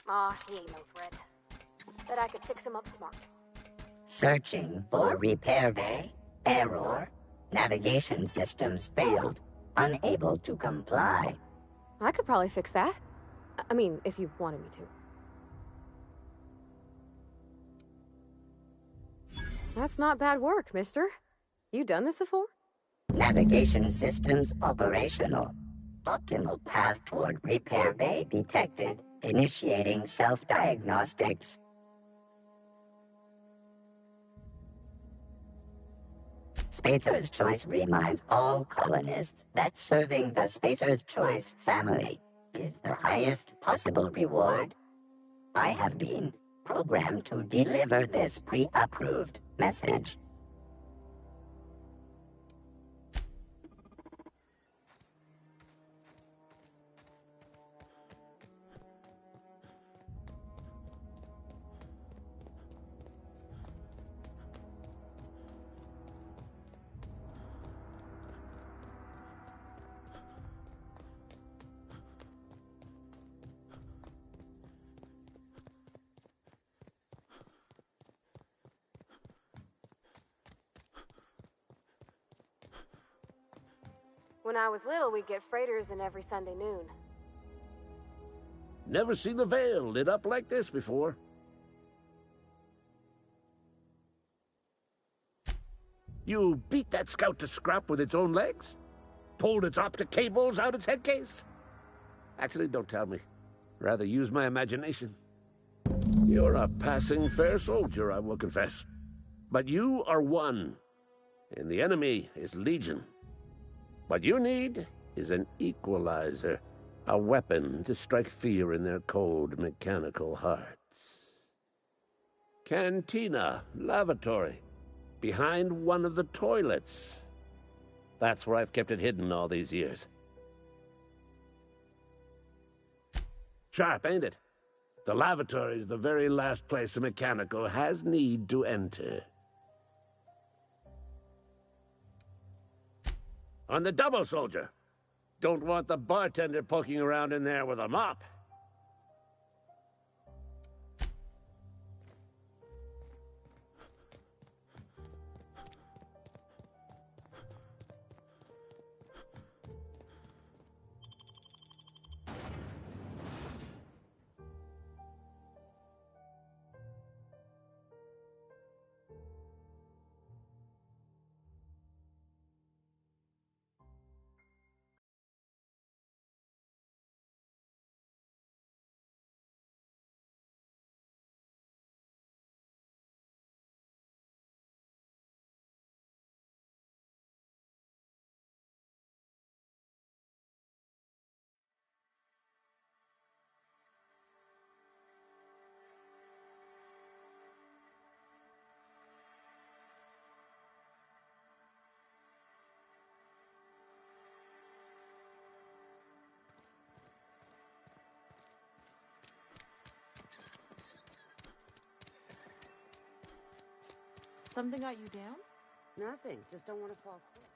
Aw, he ain't no threat. Bet I could fix him up smart. Searching for repair bay. Error. Navigation systems failed. Unable to comply. I could probably fix that. I mean, if you wanted me to. That's not bad work, mister. You done this before? Navigation systems operational. Optimal path toward repair bay detected. Initiating self-diagnostics. Spacer's Choice reminds all colonists that serving the Spacer's Choice family is the highest possible reward. I have been programmed to deliver this pre-approved message. When I was little, we'd get freighters in every Sunday noon. Never seen the Vale lit up like this before. You beat that scout to scrap with its own legs? Pulled its optic cables out its head case? Actually, don't tell me. Rather use my imagination. You're a passing fair soldier, I will confess. But you are one, and the enemy is legion. What you need is an equalizer, a weapon to strike fear in their cold, mechanical hearts. Cantina, lavatory, behind one of the toilets. That's where I've kept it hidden all these years. Sharp, ain't it? The lavatory is the very last place a mechanical has need to enter. On the double, soldier. Don't want the bartender poking around in there with a mop. Something got you down? Nothing. Just don't want to fall asleep.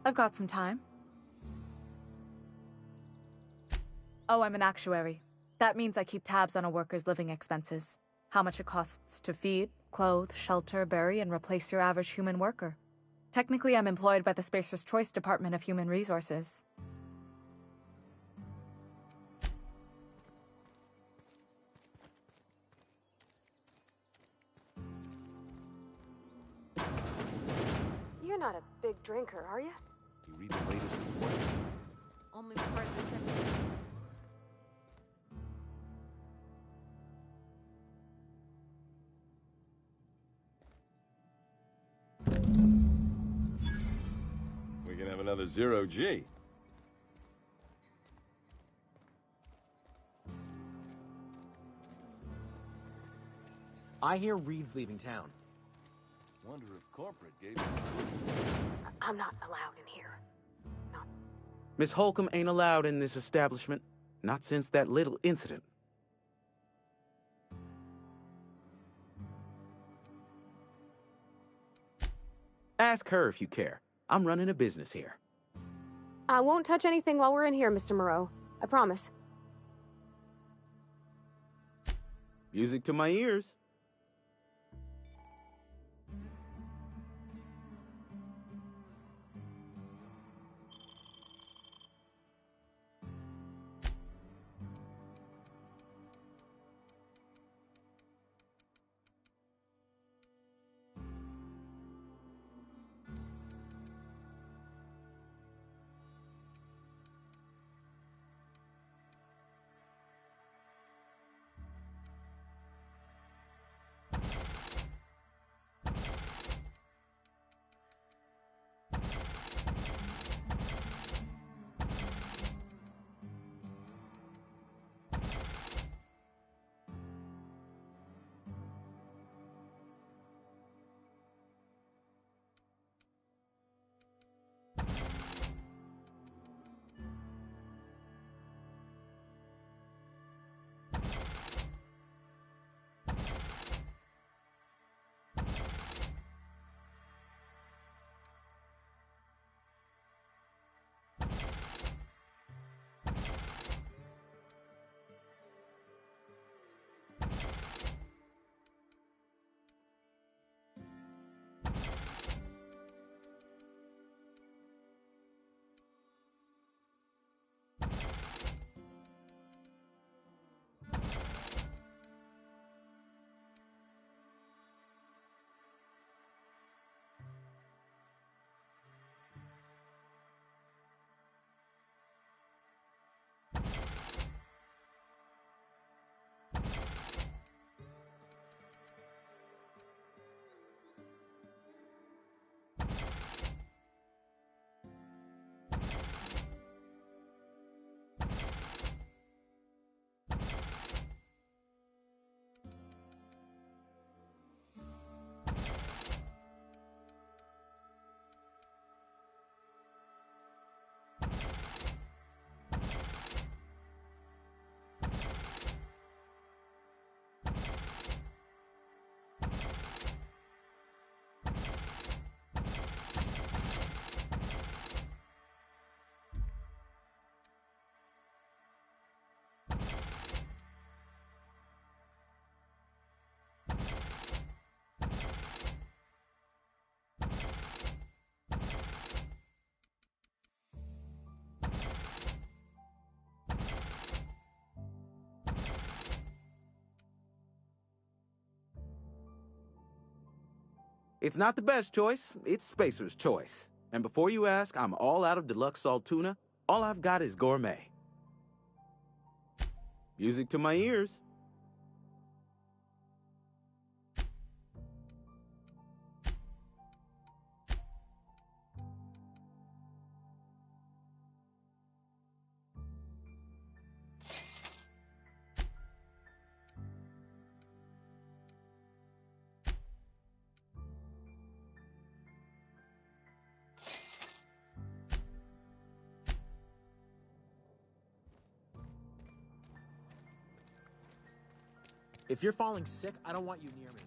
I've got some time. Oh, I'm an actuary. That means I keep tabs on a worker's living expenses. How much it costs to feed, clothe, shelter, bury, and replace your average human worker. Technically, I'm employed by the Spacer's Choice Department of Human Resources. You're not a big drinker, are you? You read the latest report? Only the part that's in. We can have another 0G. I hear Reed's leaving town. Wonder if corporate gave him... I'm not allowed in here. Not. Miss Holcomb ain't allowed in this establishment. Not since that little incident. Ask her if you care. I'm running a business here. I won't touch anything while we're in here, Mr. Moreau. I promise. Music to my ears. It's not the best choice, it's Spacer's choice. And before you ask, I'm all out of deluxe salt tuna. All I've got is gourmet. Music to my ears. If you're falling sick, I don't want you near me.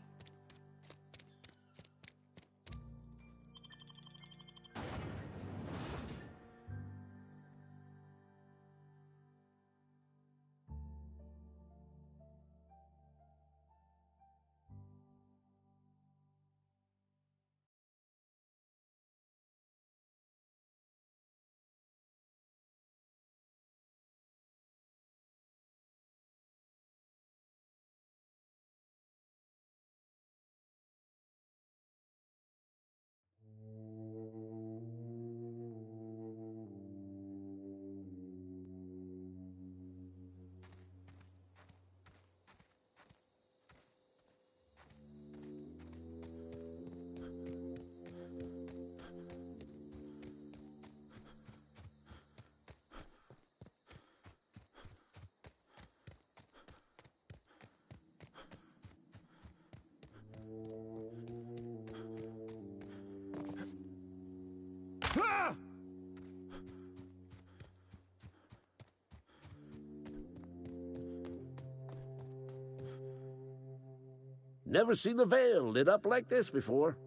Never seen the Vale lit up like this before.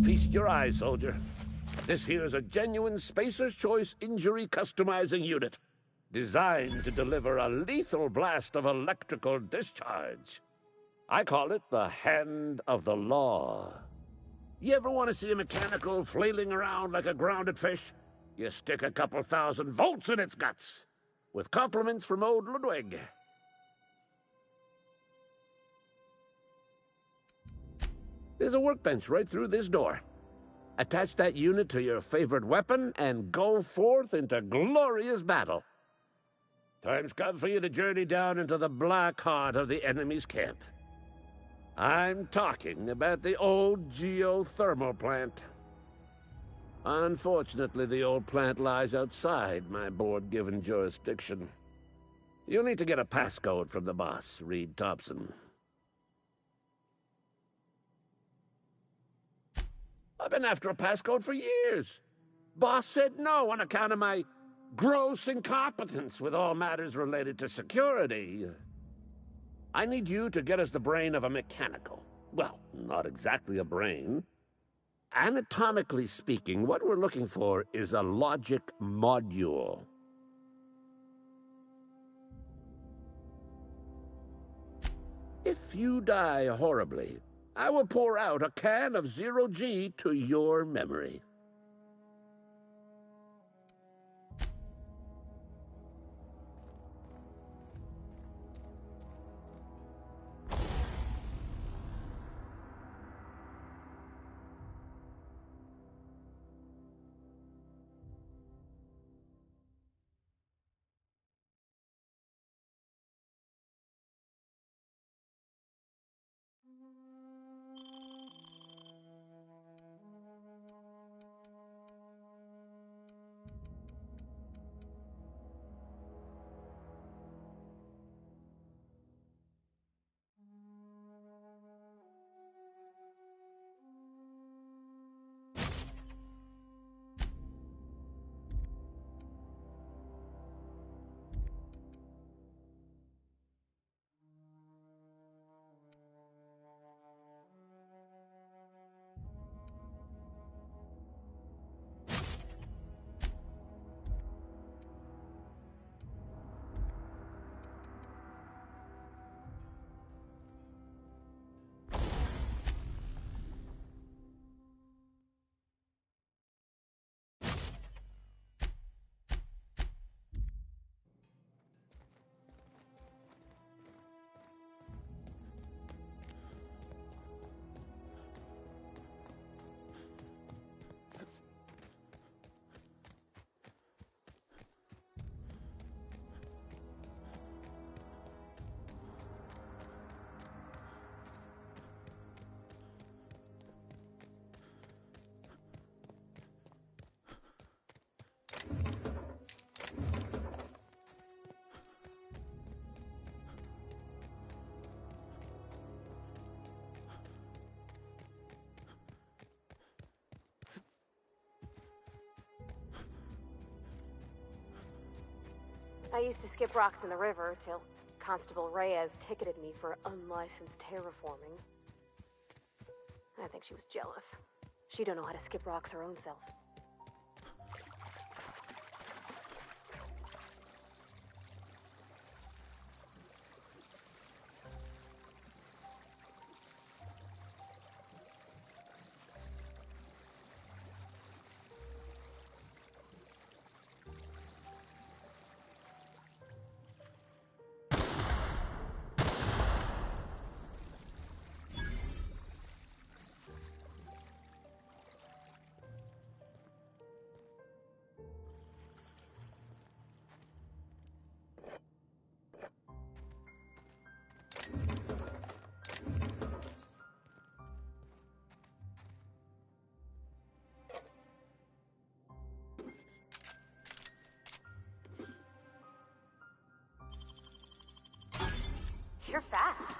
Feast your eyes, soldier. This here's a genuine Spacer's Choice injury customizing unit, designed to deliver a lethal blast of electrical discharge. I call it the Hand of the Law. You ever want to see a mechanical flailing around like a grounded fish? You stick a couple thousand volts in its guts. With compliments from old Ludwig. There's a workbench right through this door. Attach that unit to your favorite weapon and go forth into glorious battle. Time's come for you to journey down into the black heart of the enemy's camp. I'm talking about the old geothermal plant. Unfortunately, the old plant lies outside my board-given jurisdiction. You'll need to get a passcode from the boss, Reed Thompson. I've been after a passcode for years. Boss said no on account of my gross incompetence with all matters related to security. I need you to get us the brain of a mechanical. Well, not exactly a brain. Anatomically speaking, what we're looking for is a logic module. If you die horribly, I will pour out a can of 0G to your memory. I used to skip rocks in the river till Constable Reyes ticketed me for unlicensed terraforming. I think she was jealous. She don't know how to skip rocks her own self. You're fast.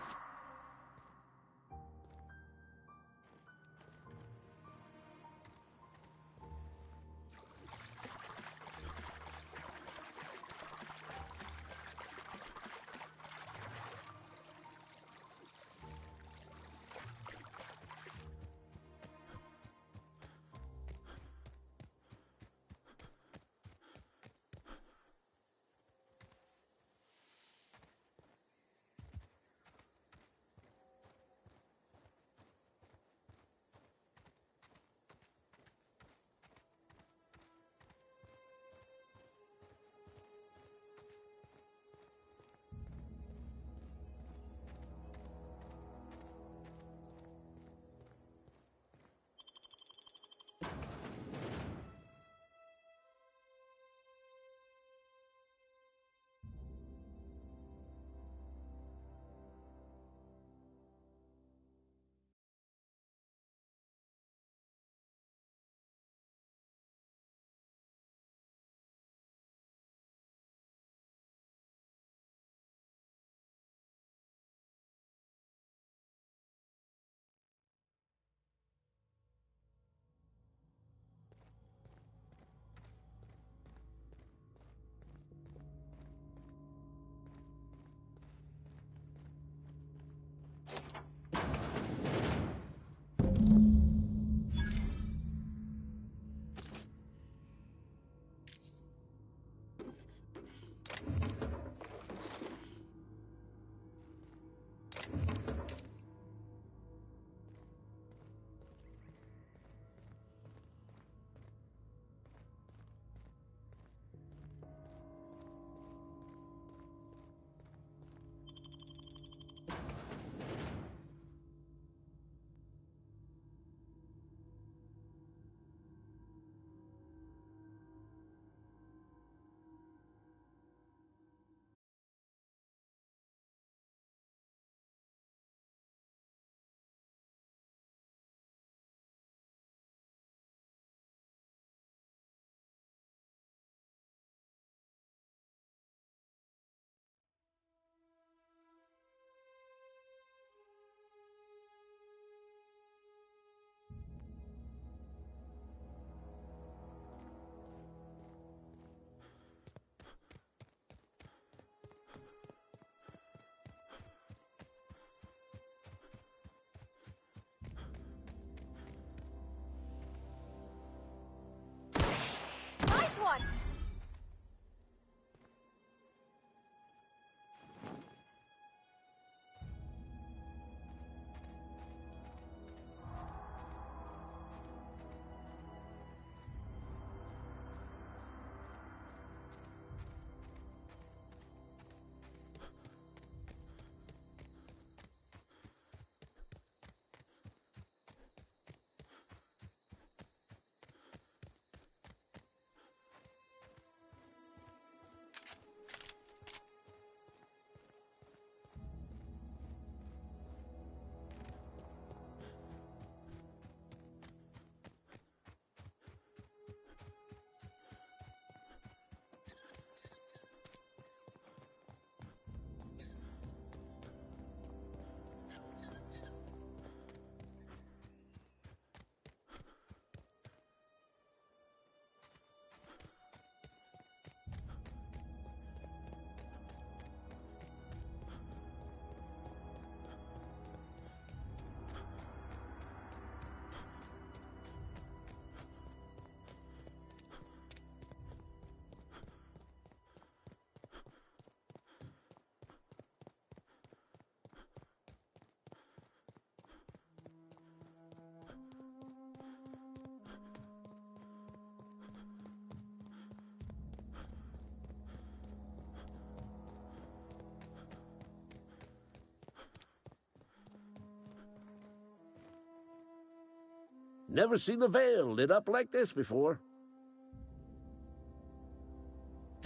Never seen the Vale lit up like this before.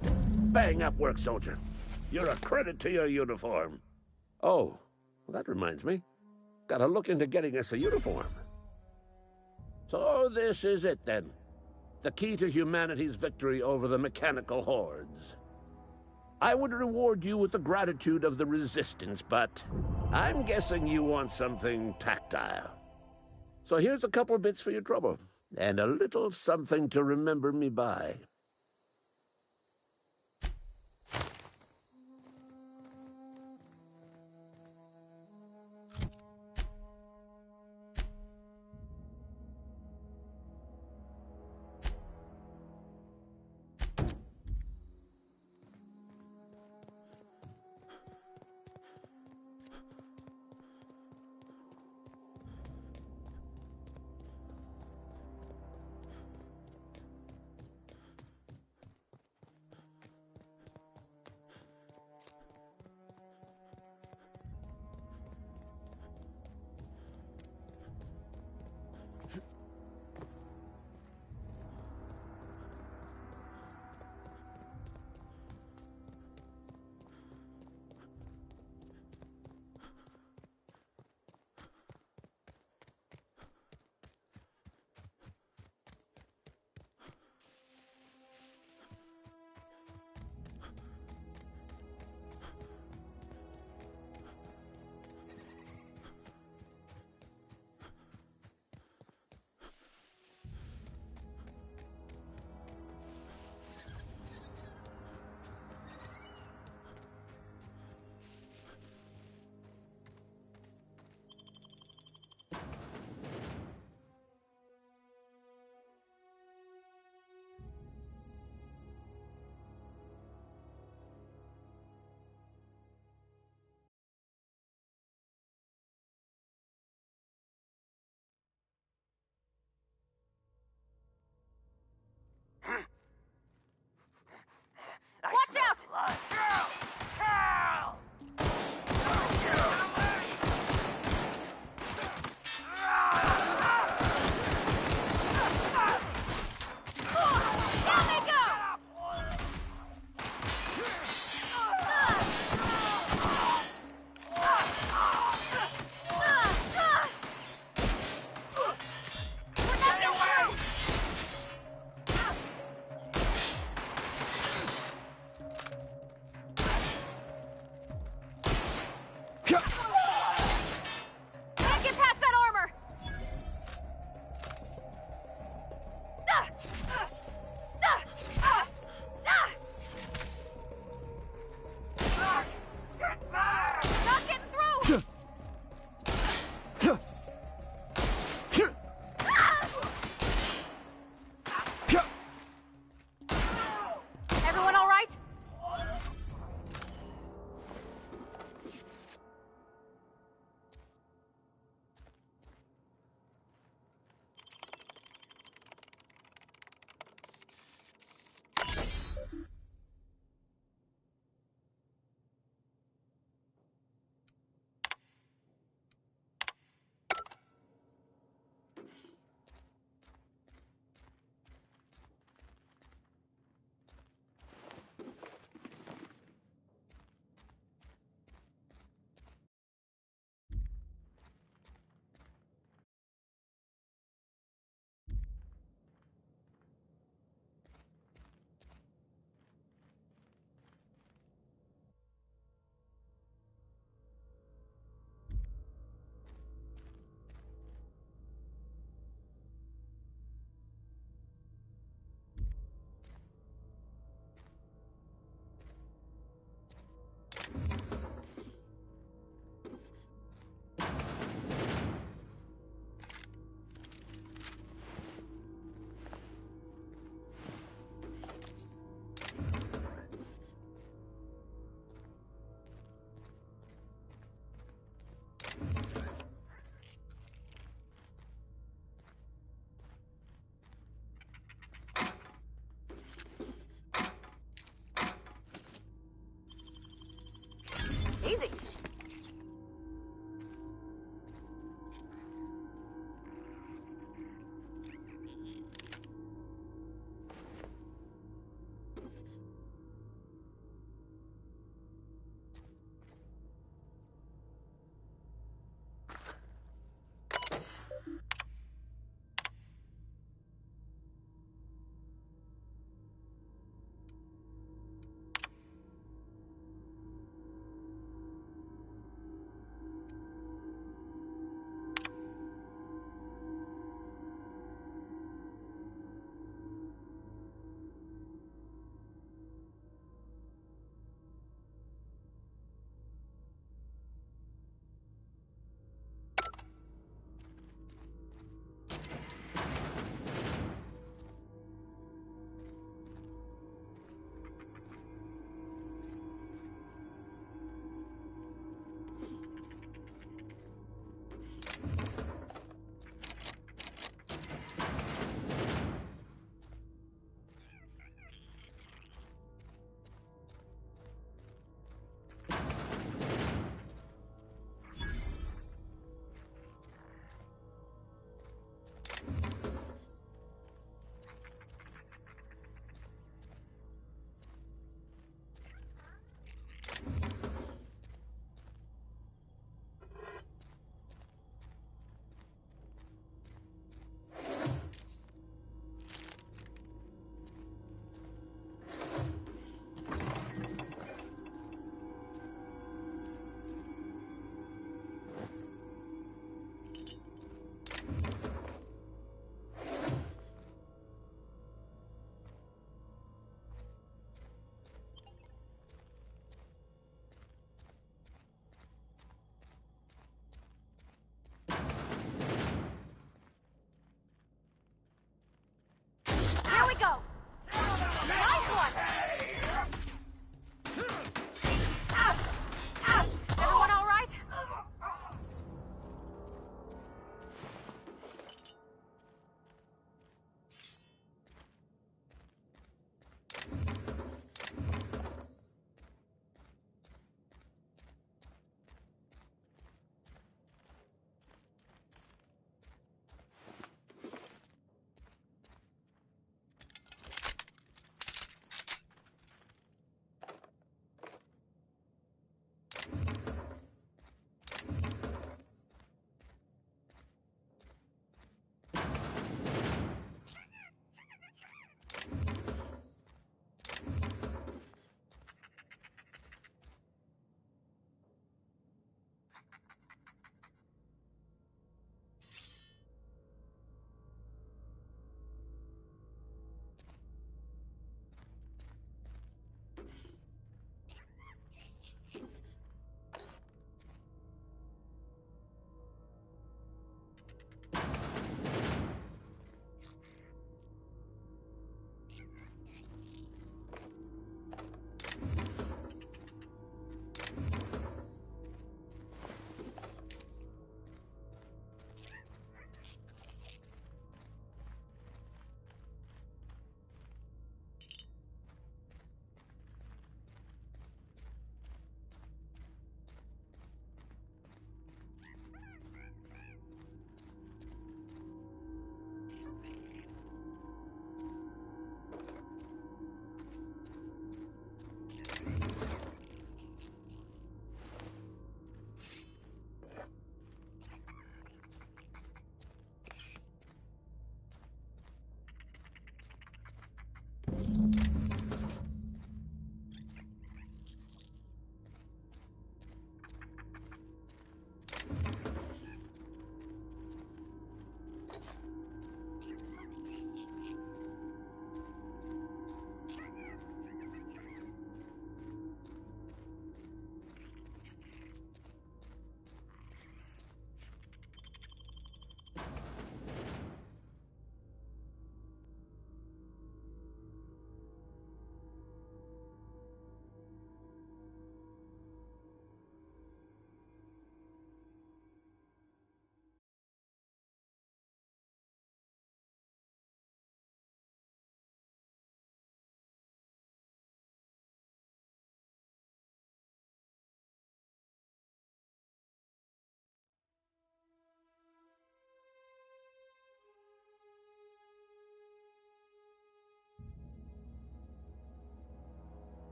Bang up work, soldier. You're a credit to your uniform. Oh, well, that reminds me. Gotta look into getting us a uniform. So this is it, then. The key to humanity's victory over the mechanical hordes. I would reward you with the gratitude of the Resistance, but I'm guessing you want something tactile. So here's a couple bits for your trouble, and a little something to remember me by. Watch out! Down they go! We're not getting through! Can't get past that armor! Not getting through! Everyone all right?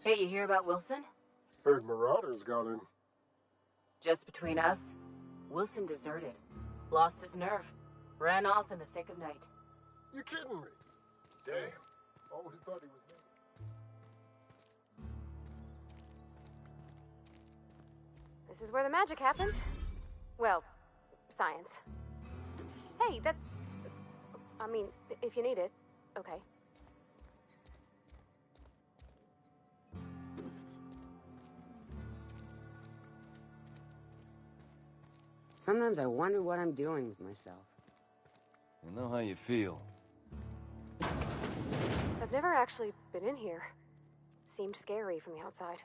Hey, you hear about Wilson? Heard Marauder's got him. Just between us, Wilson deserted. Lost his nerve. Ran off in the thick of night. You kidding me? Damn. Always thought he was me. This is where the magic happens. Well, science. Hey, that's... I mean, if you need it, okay. Sometimes I wonder what I'm doing with myself. I know how you feel. I've never actually been in here. Seemed scary from the outside.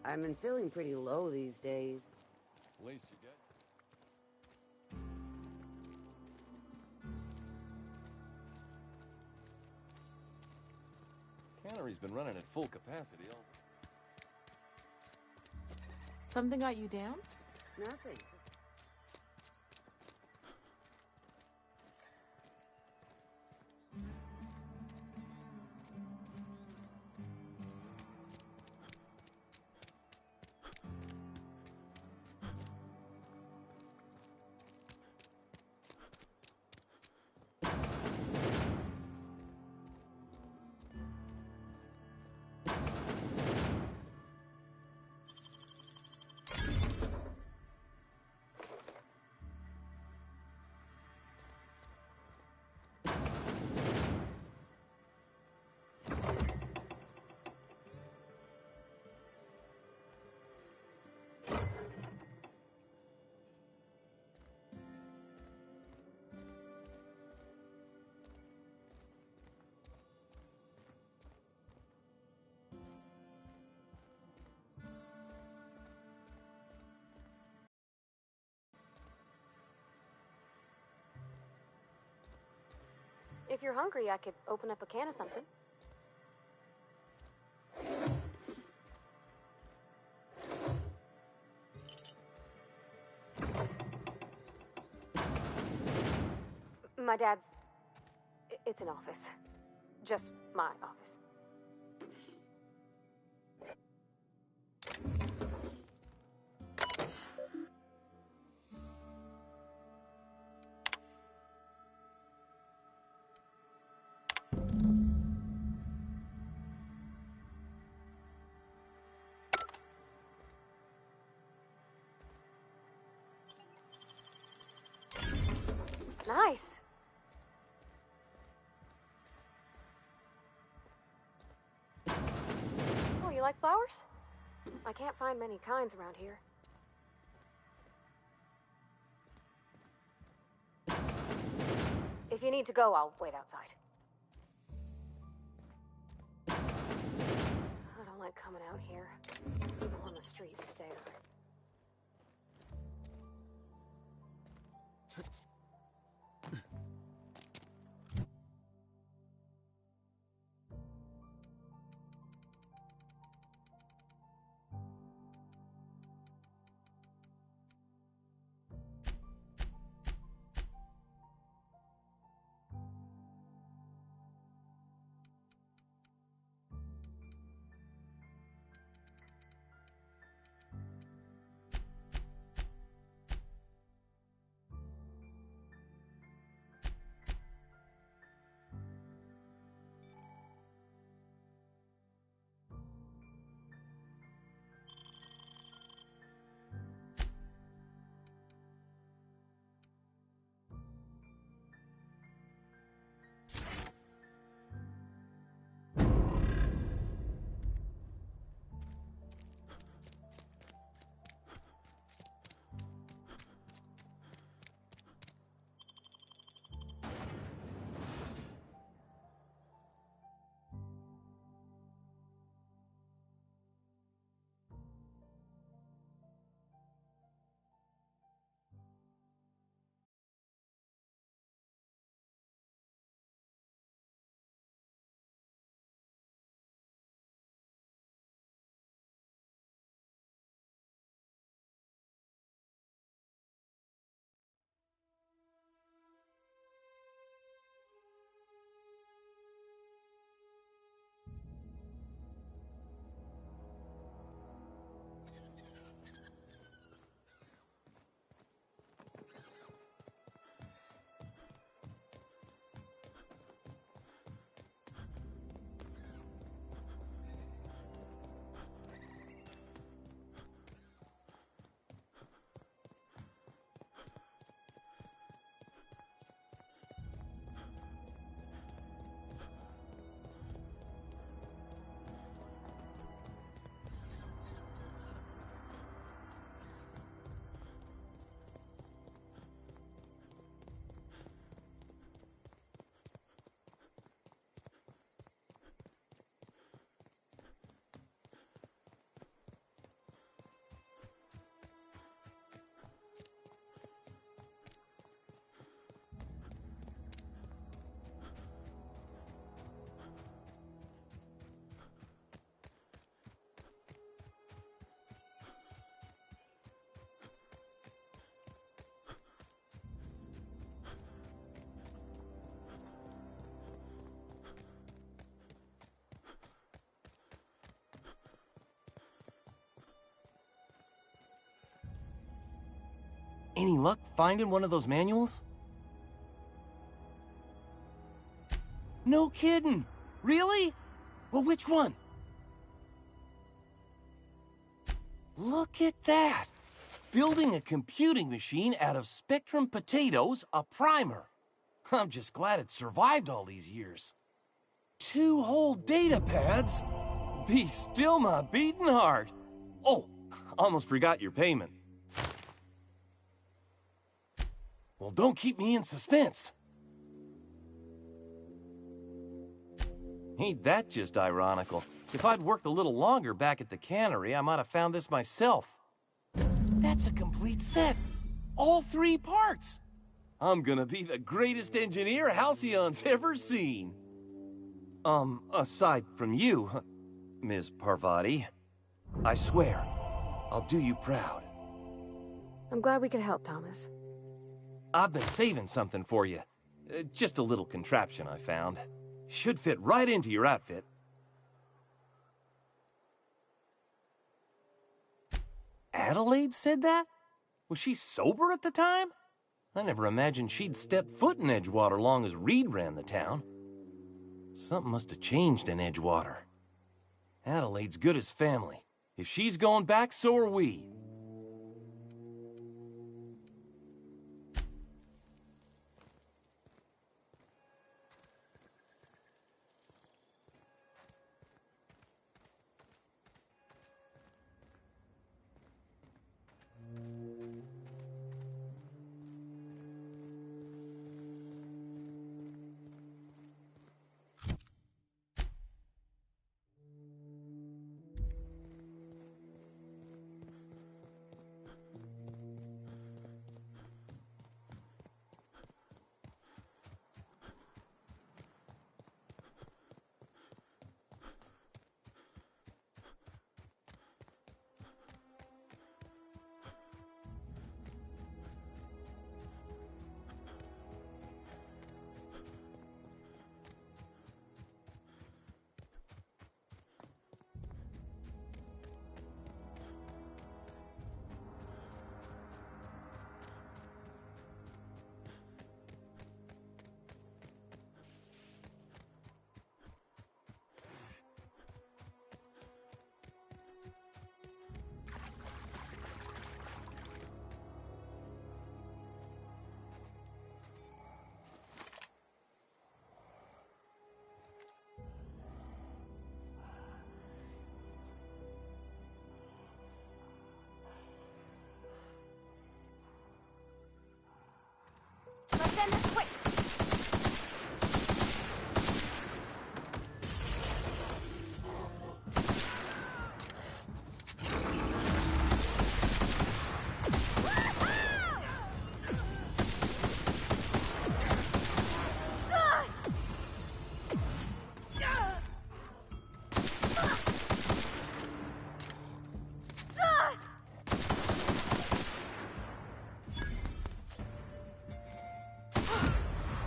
I've been feeling pretty low these days. At least you get. Cannery's been running at full capacity all... Something got you down? Nothing. If you're hungry, I could open up a can of something. My dad's... It's an office. Just my office. Nice. Oh, you like flowers? I can't find many kinds around here. If you need to go, I'll wait outside. I don't like coming out here. People on the street stare. Any luck finding one of those manuals? No kidding! Really? Well, which one? Look at that! Building a computing machine out of Spectrum potatoes, a primer. I'm just glad it survived all these years. 2 whole data pads? Be still my beating heart. Oh, almost forgot your payment. Well, don't keep me in suspense. Ain't that just ironical? If I'd worked a little longer back at the cannery, I might have found this myself. That's a complete set. All 3 parts. I'm gonna be the greatest engineer Halcyon's ever seen. Aside from you, Ms. Parvati, I swear, I'll do you proud. I'm glad we could help, Thomas. I've been saving something for you. Just a little contraption I found. Should fit right into your outfit. Adelaide said that? Was she sober at the time? I never imagined she'd step foot in Edgewater long as Reed ran the town. Something must have changed in Edgewater. Adelaide's good as family. If she's going back, so are we. Let's end this quick!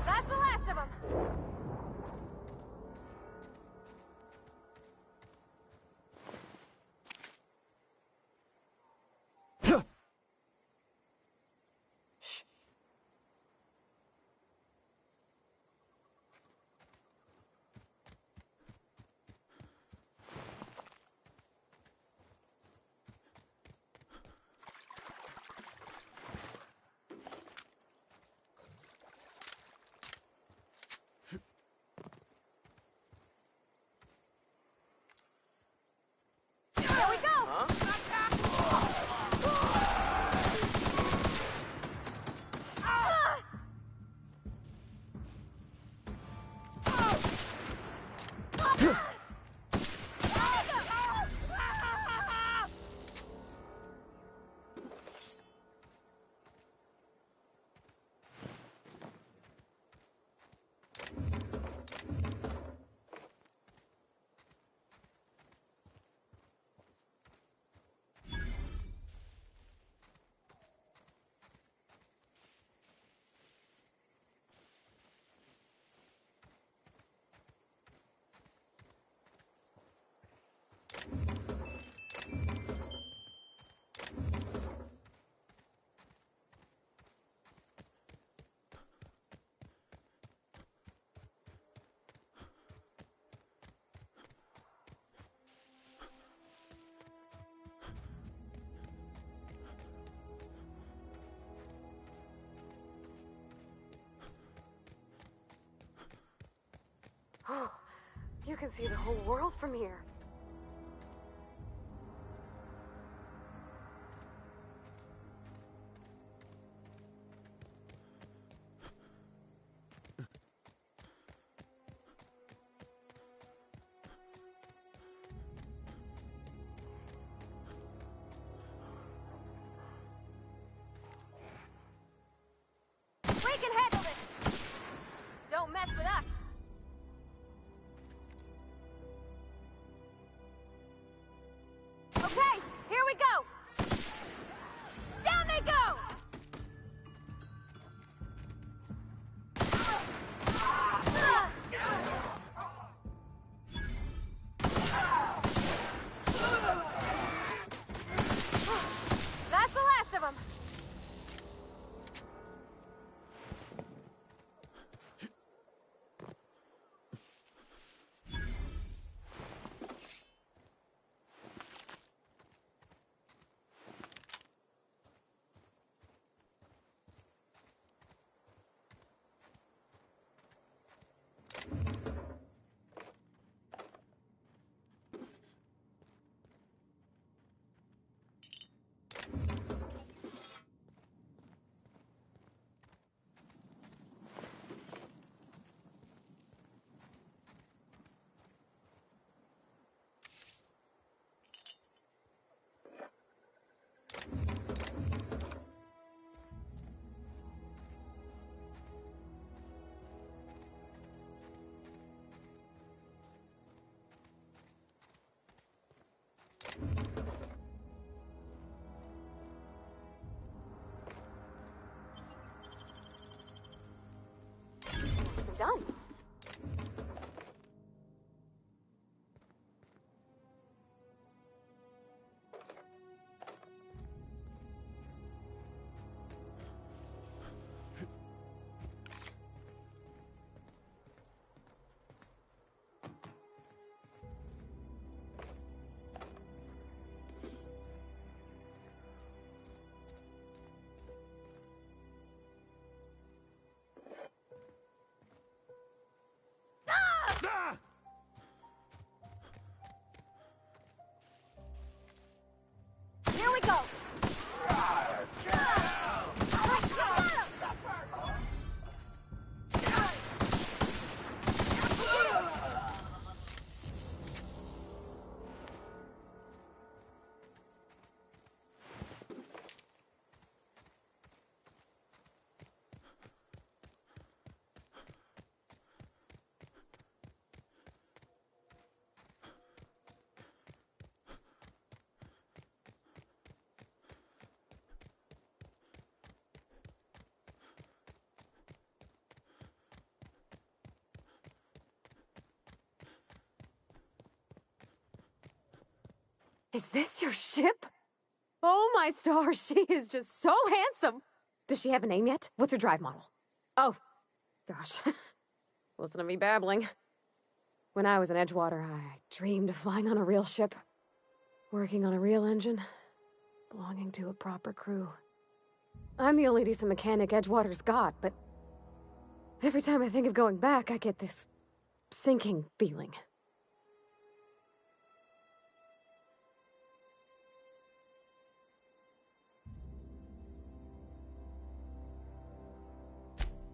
That's the last of them! Here we go! Oh, you can see the whole world from here. We can handle this! Don't mess with us! Okay, here we go! Down they go! That's the last of them! We're done. Ah! Here we go! Is this your ship? Oh my stars, she is just so handsome! Does she have a name yet? What's her drive model? Oh, gosh. Listen to me babbling. When I was in Edgewater, I dreamed of flying on a real ship. Working on a real engine. Belonging to a proper crew. I'm the only decent mechanic Edgewater's got, but every time I think of going back, I get this sinking feeling.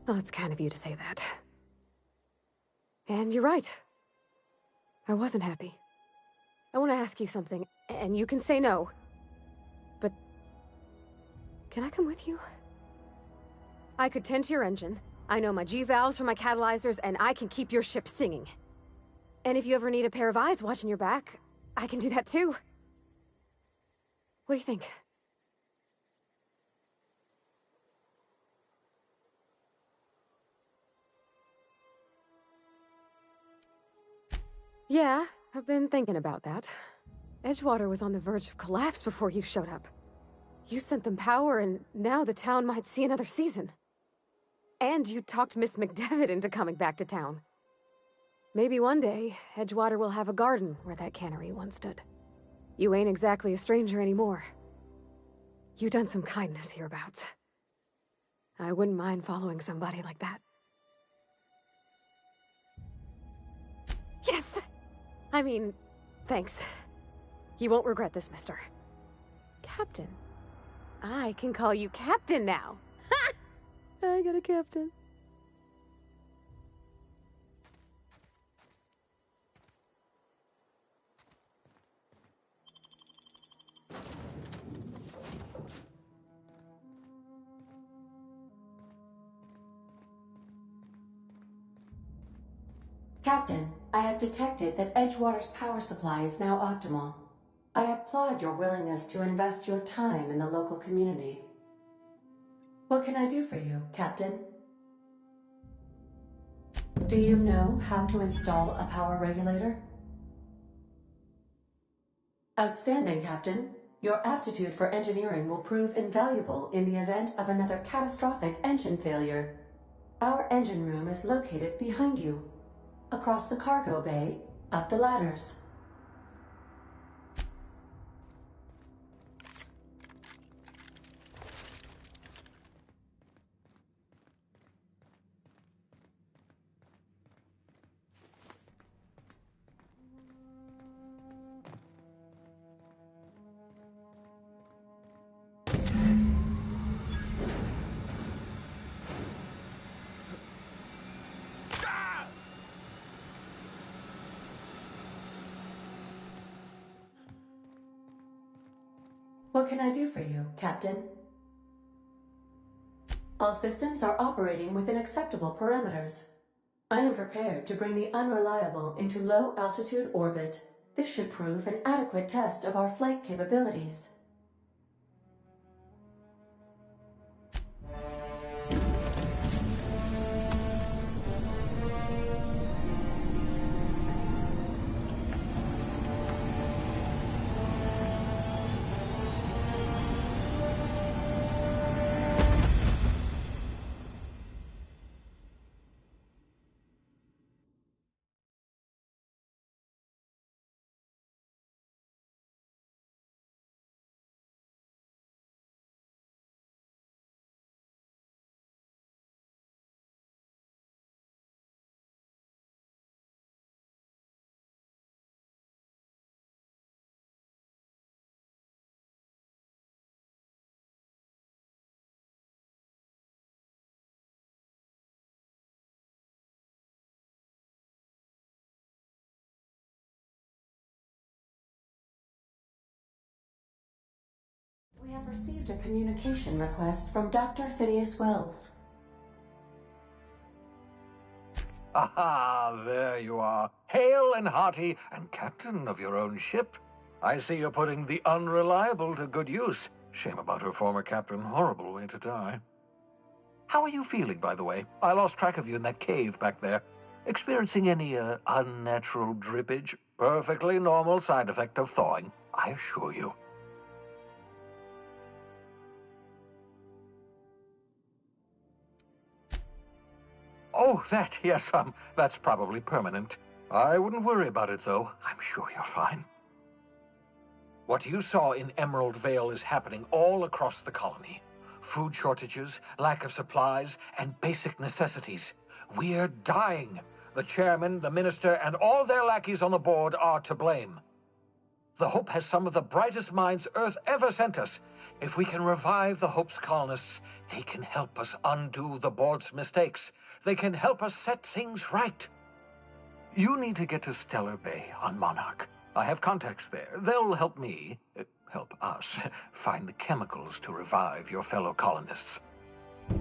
Well, it's kind of you to say that. And you're right. I wasn't happy. I want to ask you something, and you can say no. But can I come with you? I could tend to your engine. I know my G-valves for my catalyzers, and I can keep your ship singing. And if you ever need a pair of eyes watching your back, I can do that too. What do you think? Yeah, I've been thinking about that. Edgewater was on the verge of collapse before you showed up. You sent them power, and now the town might see another season. And you talked Miss McDevitt into coming back to town. Maybe one day, Edgewater will have a garden where that cannery once stood. You ain't exactly a stranger anymore. You done some kindness hereabouts. I wouldn't mind following somebody like that. I mean, thanks. You won't regret this, mister. Captain. I can call you Captain now. Ha! I got a captain. Captain, I have detected that Edgewater's power supply is now optimal. I applaud your willingness to invest your time in the local community. What can I do for you, Captain? Do you know how to install a power regulator? Outstanding, Captain. Your aptitude for engineering will prove invaluable in the event of another catastrophic engine failure. Our engine room is located behind you. Across the cargo bay, up the ladders. What can I do for you, Captain? All systems are operating within acceptable parameters. I am prepared to bring the unreliable into low-altitude orbit. This should prove an adequate test of our flight capabilities. We have received a communication request from Dr. Phineas Wells. Aha, there you are. Hale and hearty, and captain of your own ship. I see you're putting the unreliable to good use. Shame about her former captain. Horrible way to die. How are you feeling, by the way? I lost track of you in that cave back there. Experiencing any, unnatural drippage? Perfectly normal side effect of thawing, I assure you. Oh, that, yes, that's probably permanent. I wouldn't worry about it, though. I'm sure you're fine. What you saw in Emerald Vale is happening all across the colony. Food shortages, lack of supplies, and basic necessities. We're dying. The chairman, the minister, and all their lackeys on the board are to blame. The Hope has some of the brightest minds Earth ever sent us. If we can revive the Hope's colonists, they can help us undo the board's mistakes. They can help us set things right. You need to get to Stellar Bay on Monarch. I have contacts there. They'll help me, help us, find the chemicals to revive your fellow colonists.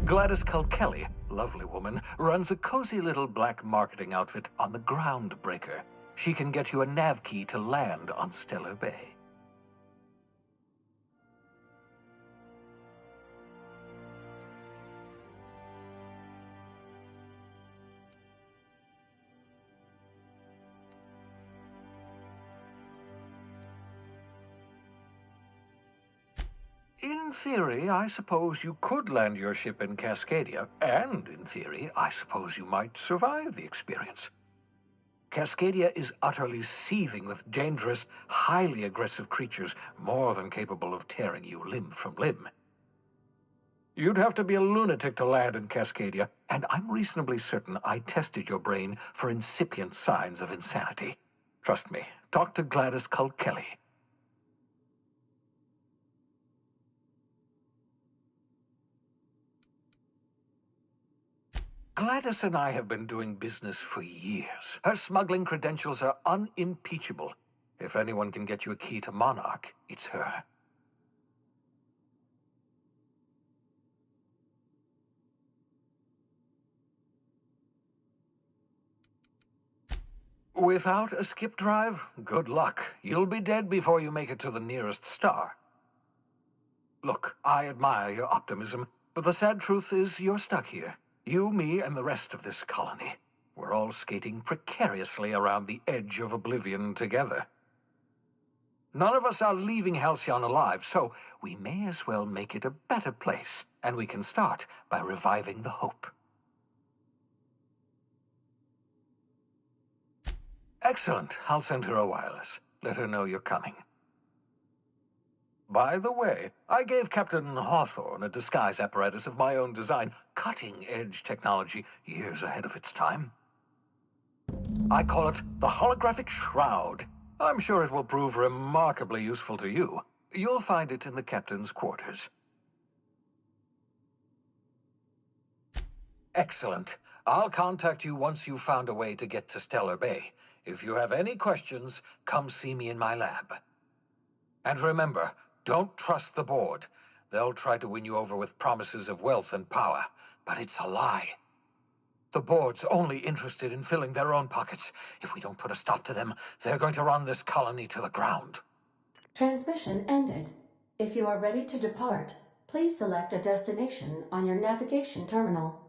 Gladys Culkelly, lovely woman, runs a cozy little black marketing outfit on the Groundbreaker. She can get you a nav key to land on Stellar Bay. In theory, I suppose you could land your ship in Cascadia, and in theory, I suppose you might survive the experience. Cascadia is utterly seething with dangerous, highly aggressive creatures, more than capable of tearing you limb from limb. You'd have to be a lunatic to land in Cascadia, and I'm reasonably certain I tested your brain for incipient signs of insanity. Trust me, talk to Gladys Culkelly. Gladys and I have been doing business for years. Her smuggling credentials are unimpeachable. If anyone can get you a key to Monarch, it's her. Without a skip drive, good luck. You'll be dead before you make it to the nearest star. Look, I admire your optimism, but the sad truth is you're stuck here. You, me, and the rest of this colony. We're all skating precariously around the edge of oblivion together. None of us are leaving Halcyon alive, so we may as well make it a better place, and we can start by reviving the hope. Excellent. I'll send her a wireless. Let her know you're coming. By the way, I gave Captain Hawthorne a disguise apparatus of my own design, cutting-edge technology years ahead of its time. I call it the Holographic Shroud. I'm sure it will prove remarkably useful to you. You'll find it in the captain's quarters. Excellent. I'll contact you once you've found a way to get to Stellar Bay. If you have any questions, come see me in my lab. And remember, don't trust the board. They'll try to win you over with promises of wealth and power, but it's a lie. The board's only interested in filling their own pockets. If we don't put a stop to them, they're going to run this colony to the ground. Transmission ended. If you are ready to depart, please select a destination on your navigation terminal.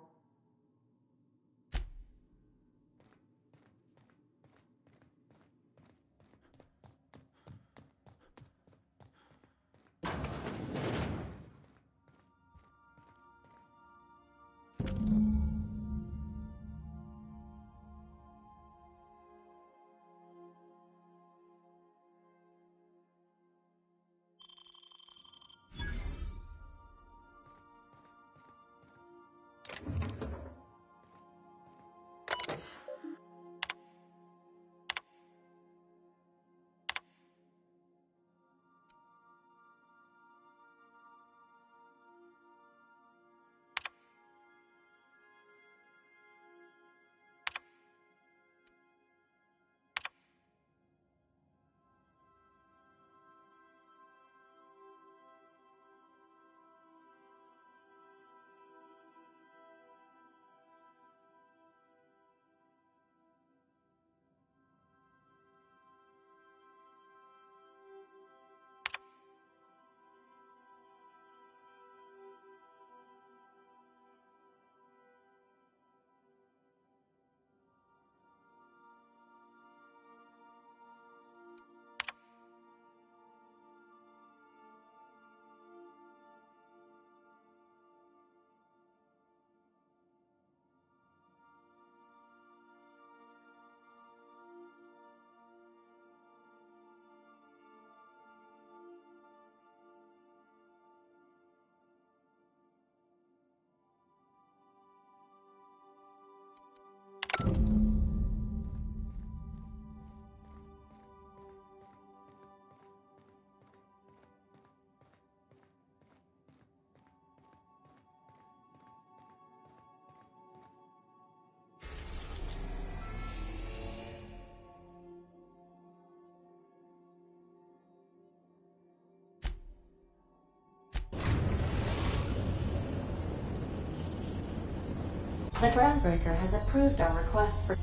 The Groundbreaker has approved our request for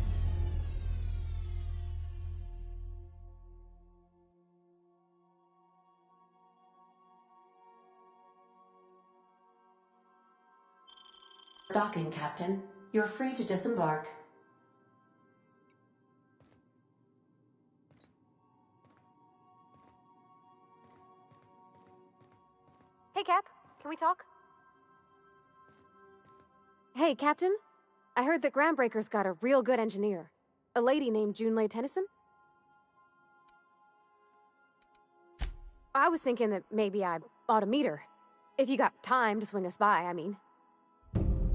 docking, Captain. You're free to disembark. Hey, Cap. Can we talk? Hey, Captain. I heard that Groundbreaker's got a real good engineer. A lady named Junlei Tennyson. I was thinking that maybe I ought to meet her. If you got time to swing us by, I mean.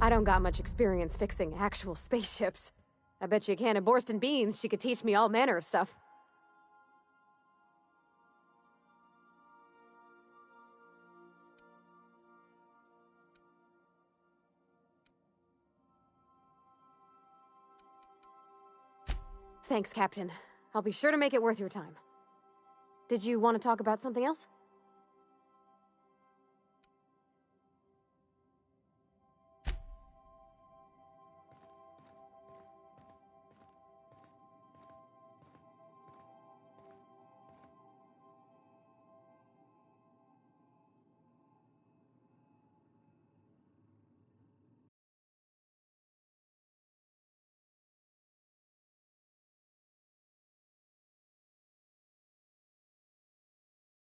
I don't got much experience fixing actual spaceships. I bet you a can of Borston beans she could teach me all manner of stuff. Thanks, Captain. I'll be sure to make it worth your time. Did you want to talk about something else?